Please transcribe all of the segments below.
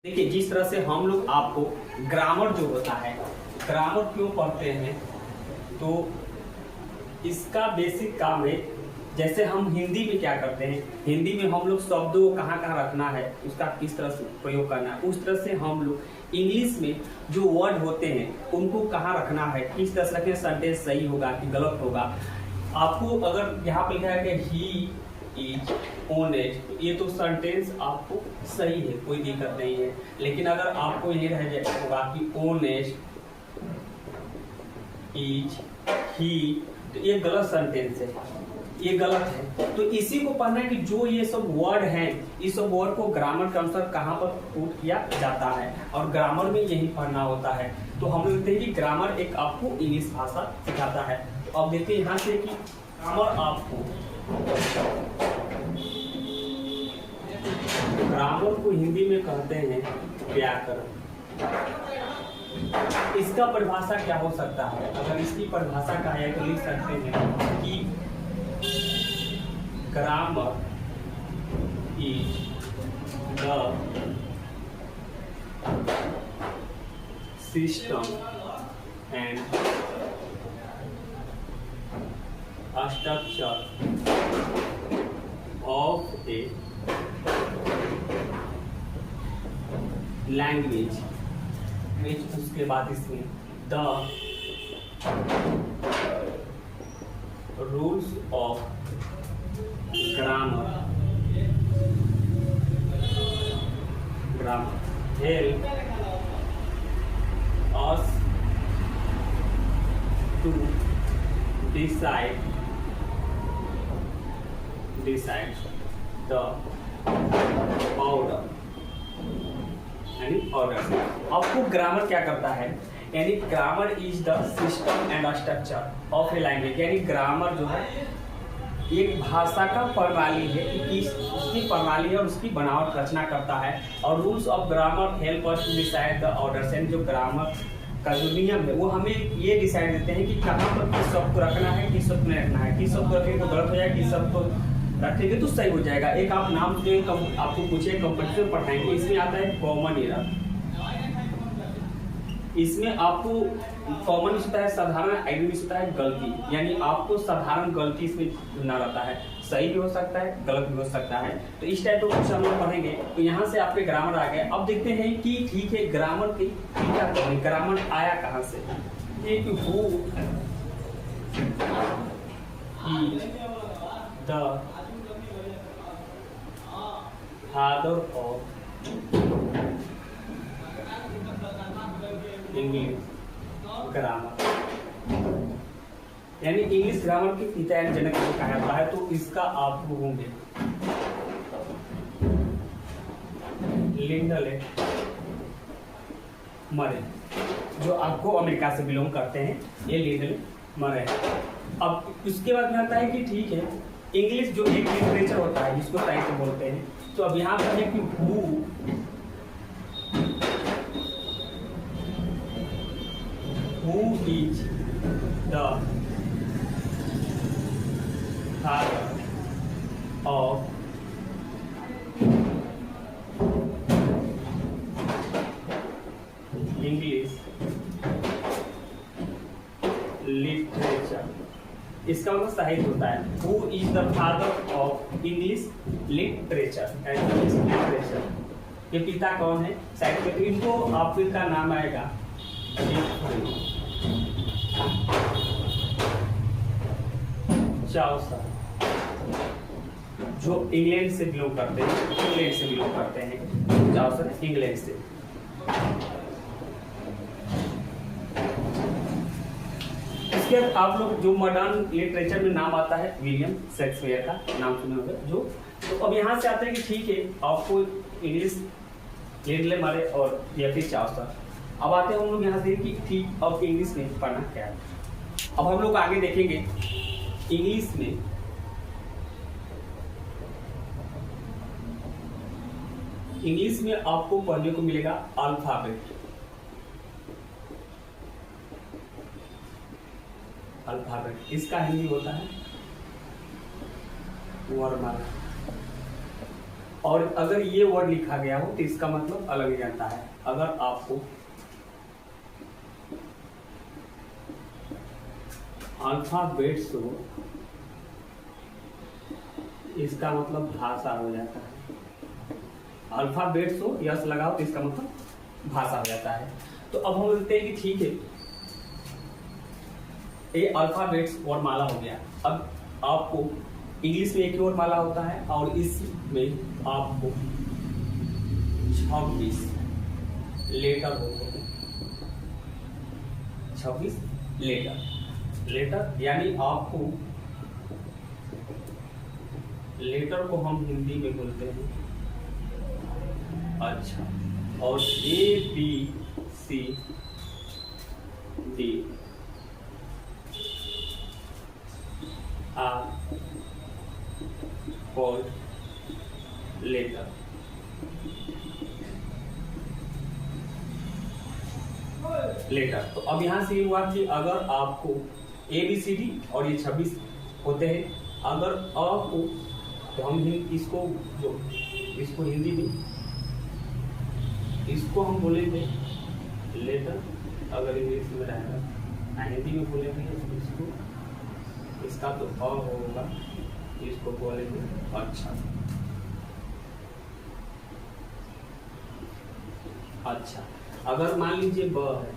देखिए, जिस तरह से हम लोग आपको ग्रामर जो होता है, ग्रामर क्यों पढ़ते हैं, तो इसका बेसिक काम है। जैसे हम हिंदी में क्या करते हैं, हिंदी में हम लोग शब्दों को कहाँ कहाँ रखना है, उसका किस तरह से प्रयोग करना है, उस तरह से हम लोग इंग्लिश में जो वर्ड होते हैं उनको कहाँ रखना है, किस तरह से रखें, सेंटेंस सही होगा कि गलत होगा। आपको अगर यहाँ पे लिखा है कि ही इज ऑनेस्ट, तो ये तो सेंटेंस आपको सही है, कोई दिक्कत नहीं है। लेकिन अगर आपको ये रह जाए होगा कि ऑनेस्ट इज ही, तो ये गलत सेंटेंस है, ये गलत है। तो इसी को पढ़ना है कि जो ये सब वर्ड हैं, इस सब वर्ड को ग्रामर के अनुसार कहाँ पर पुट किया जाता है, और ग्रामर में यही पढ़ना होता है। तो हम लोग देखते हैं कि ग्रामर एक आपको इंग्लिश भाषा सिखाता है। तो अब देखते हैं यहाँ से कि ग्रामर आपको, ग्रामर को हिंदी में कहते हैं व्याकरण। इसका परिभाषा क्या हो सकता है, अगर इसकी परिभाषा का है तो लिख सकते हैं कि grammar is the system and structure of a language, उसके बाद इसमें the rules of grammar help us to decide the order, यानी ऑर्डर। आपको ग्रामर क्या करता है, यानी grammar is the system and structure of a language, यानी ग्रामर जो है एक भाषा का प्रणाली है, उसकी प्रणाली है और उसकी बनावट रचना करता है। और rules of grammar help us to decide the order, यानी जो ग्रामर का जो नियम है वो हमें ये डिसाइड देते हैं कि कहाँ पर किस शब्द को रखना है, किस शब्द को नहीं रखना है, किस शब्द को रखेंगे तो गलत हो जाएगा, किस शब्द को रखेंगे तो सही हो जाएगा। एक आप नाम जो आपको पूछे कंपटीशन पढ़ाएंगे, इसमें आता है कॉमन एरर। इसमें आपको कॉमन होता है साधारण, आइडेंटिटी होता है गलती, यानी आपको साधारण गलती इसमें ढूंढना रहता है, सही भी हो सकता है गलत भी हो सकता है। तो इस टाइप का कुछ हम लोग पढ़ेंगे। तो यहाँ से आपके ग्रामर आ गए। अब देखते हैं कि ठीक है ग्रामर की क्या करें, ग्रामर आया कहाँ से। एक who the father of English grammar, यानी इंग्लिश ग्रामर के पिता यानी जनक को कहा जाता है। तो इसका आप होंगे लिंडल मरे, जो आपको अमेरिका से बिलोंग करते हैं, ये लिंडल मरे। अब उसके बाद में आता है कि ठीक है इंग्लिश जो एक लिटरेचर होता है जिसको साहित्य बोलते हैं। तो अब यहाँ पर है कि who is the father of English literature, इसका मतलब साहित्य होता है। Who is the father of English literature and English literature, ये पिता कौन है साहित्य। तो इनको आपका नाम आएगा चाउसर, जो इंग्लैंड से बिलोंग करते हैं, चाउसर इंग्लैंड से। इसके बाद आप लोग जो मॉडर्न लिटरेचर में नाम आता है विलियम शेक्सपियर का नाम सुने होंगे जो। तो अब यहाँ से आते हैं कि ठीक है आपको इंग्लिश लिंडले मारे और या फिर चाउसर। अब आते हैं हम लोग यहाँ से कि ठीक अब इंग्लिश में पढ़ना क्या है। अब हम लोग आगे देखेंगे इंग्लिश में आपको पढ़ने को मिलेगा अल्फाबेट। इसका हिंदी होता है वर्णमाला। और अगर ये वर्ड लिखा गया हो तो इसका मतलब अलग ही रहता है। अगर आपको अल्फाबेट्स हो, इसका मतलब भाषा हो जाता है। अल्फाबेट्स हो, यस लगाओ तो इसका मतलब भाषा हो जाता है। तो अब हम बोलते हैं कि ठीक है, ये अल्फाबेट्स और माला हो गया। अब आपको इंग्लिश में एक ही और माला होता है और इसमें आपको 26 लेटर होते हैं। 26 लेटर यानी आपको लेटर को हम हिंदी में बोलते हैं अच्छा, और ABCD आर कॉल्ड लेटर। तो अब यहां से ये हुआ कि अगर आपको ABCD और ये 26 होते हैं, अगर अ को तो हम इसको हिंदी में इसको हम बोलेंगे लेटर, अगर इंग्लिश में रहेगा, हिंदी में बोलेंगे इसको, इसका तो अ होगा, इसको बोलेंगे अच्छा। अगर मान लीजिए ब है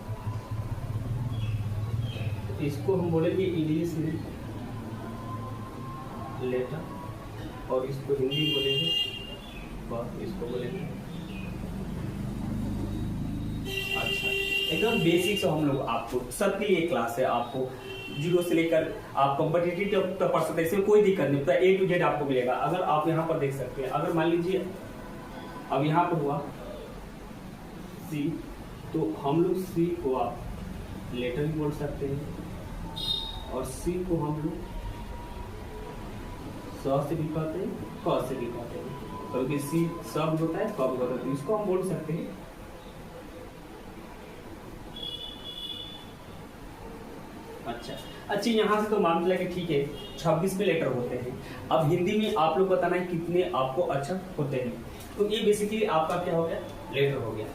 तो इसको हम बोलेंगे इंग्लिश में लेटर, और इसको हिंदी बोलेंगे ब, इसको बोलेंगे अच्छा। एकदम बेसिक से हम लोग आपको सबके लिए क्लास है, आपको 0 से लेकर आप कॉम्पिटिटिव तक पढ़ सकते हैं, इसमें कोई दिक्कत नहीं, पूरा A to Z आपको मिलेगा। अगर आप यहाँ पर देख सकते हैं, अगर मान लीजिए अब यहाँ पर हुआ C, तो हम लोग C को आप लेटर भी बोल सकते हैं, और C को हम लोग स से भी कहते हैं, क से भी कहते हैं, क्योंकि C शब्द होता है, क होता है, तो इसको हम बोल सकते हैं अच्छा। यहाँ से तो मान लिया कि ठीक है 26 में लेटर होते हैं। अब हिंदी में आप लोग बताना है कितने आपको अक्षर होते हैं। तो ये बेसिकली आपका क्या हो गया, लेटर हो गया।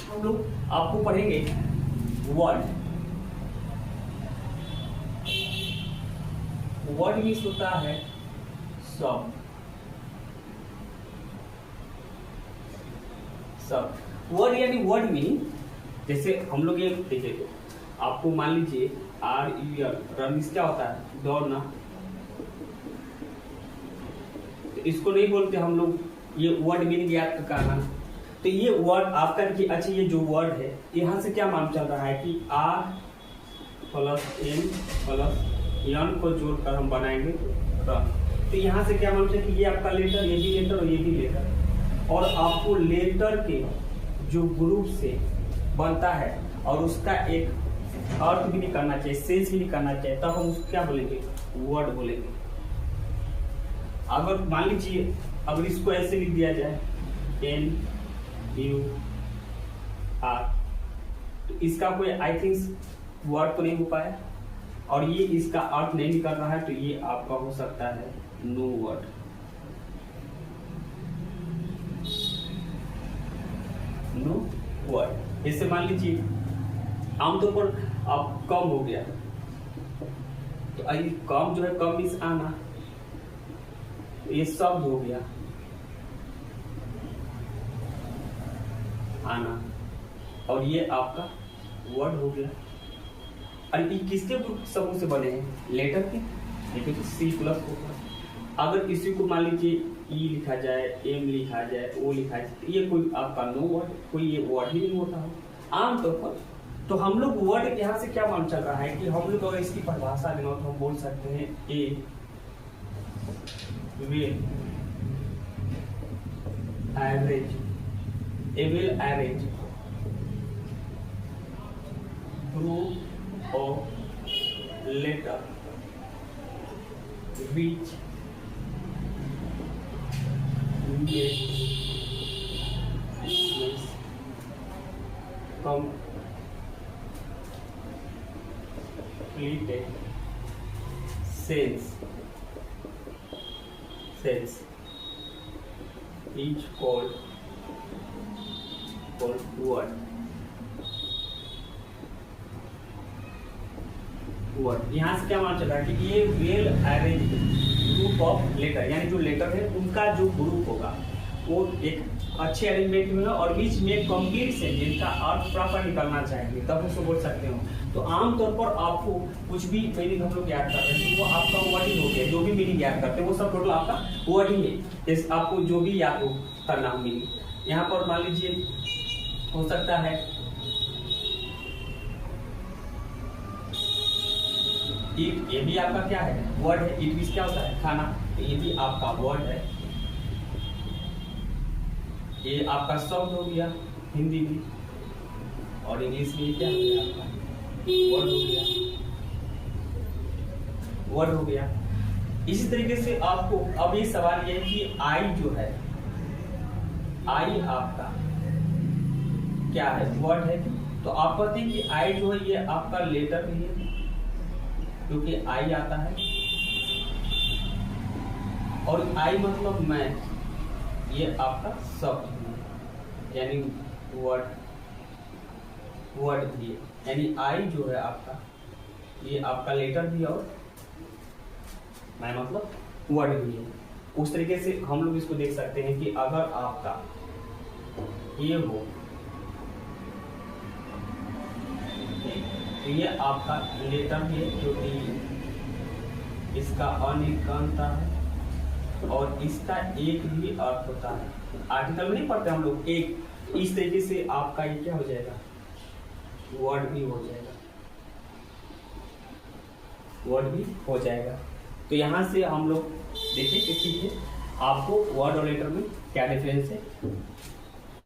हम लोग आपको पढ़ेंगे वर्ड। वर्ड मीन्स होता है शब्द। वर्ड यानी वर्ड मीनिंग, जैसे हम लोग ये देखिए, आपको मान लीजिए RUL रन क्या होता है, दौड़ना, तो इसको नहीं बोलते हम लोग, ये वर्ड मीनिंग याद करना। तो ये वर्ड आपका कि अच्छा, ये जो वर्ड है यहाँ से क्या मान चल रहा है कि R + N + N को जोड़कर हम बनाएंगे रन। तो यहाँ से क्या मान चल कि ये आपका लेटर, ये भी लेटर और ये भी लेटर, और आपको लेटर के जो ग्रुप से बनता है और उसका एक अर्थ भी निकालना चाहिए, सेंस भी निकालना चाहिए, तब हम उसको क्या बोलेंगे, वर्ड बोलेंगे। अगर मान लीजिए अगर इसको ऐसे लिख दिया जाए NUR, तो इसका कोई आई थिंक वर्ड तो नहीं हो पाया, और ये इसका अर्थ नहीं निकल रहा है, तो ये आपका हो सकता है नो वर्ड। No word. जैसे मान लीजिए आमतौर पर अब कम हो गया, तो कम जो है, कम मीन्स आना, ये शब्द हो गया आना, और ये आपका वर्ड हो गया। और ये किसके ग्रुप समूह से बने हैं, लेटर के, लेकिन C++। अगर किसी को मान लीजिए E लिखा जाए, M लिखा जाए, O लिखा जाए, तो ये कोई आपका नो वर्ड, कोई ये वर्ड ही नहीं होता है आमतौर पर। तो हम लोग वर्ड यहाँ से क्या मान चल रहा है कि हम लोग अगर इसकी परिभाषा देना तो हम बोल सकते हैं a will average group of letter which completed sense is called word. यहाँ से क्या मान चला कि ये well arrange group of letter, यानी जो लेटर है उनका जो ग्रुप होगा वो एक अच्छे अरेंजमेंट में और बीच में कंप्लीट से जिनका अर्थ प्रॉपर निकलना चाहिए तब उसको बोल सकते हो। तो आमतौर पर आपको कुछ भी मीनिंग हम लोग याद करते हैं वो आपका वर्डिंग हो गया, जो भी मीनिंग याद करते हैं वो सब टोटल आपका वर्डिंग है। जैसे आपको जो भी याद हो करना मीनिंग, यहाँ पर मान लीजिए हो सकता है ईट, ये भी आपका क्या है वर्ड है। ईट भी क्या होता है खाना, तो ये भी आपका वर्ड है। ये आपका शब्द हो गया हिंदी भी, और इंग्लिश में क्या हो गया आपका वर्ड हो गया, वर्ड हो गया। इसी तरीके से आपको अब ये सवाल ये है कि आई जो है, आई आपका क्या है वर्ड है। तो आप कहते हैं कि आई जो है ये आपका लेटर भी है क्योंकि आई आता है, और आई मतलब मैं, ये आपका शब्द है यानी वर्ड, वर्ड भी है। यानी आई जो है आपका ये आपका लेटर भी है और मैं मतलब वर्ड भी है। उस तरीके से हम लोग इसको देख सकते हैं कि अगर आपका ये हो तो ये आपका लेटर भी है क्योंकि इसका अनिकांता है और इसका एक भी अर्थ होता है। आर्टिकल में नहीं पढ़ते हम लोग एक, इस तरीके से आपका ये क्या हो जाएगा वर्ड भी हो जाएगा, वर्ड भी हो जाएगा। तो यहाँ से हम लोग देखें कि ठीक है आपको वर्ड और लेटर में क्या डिफरेंस है।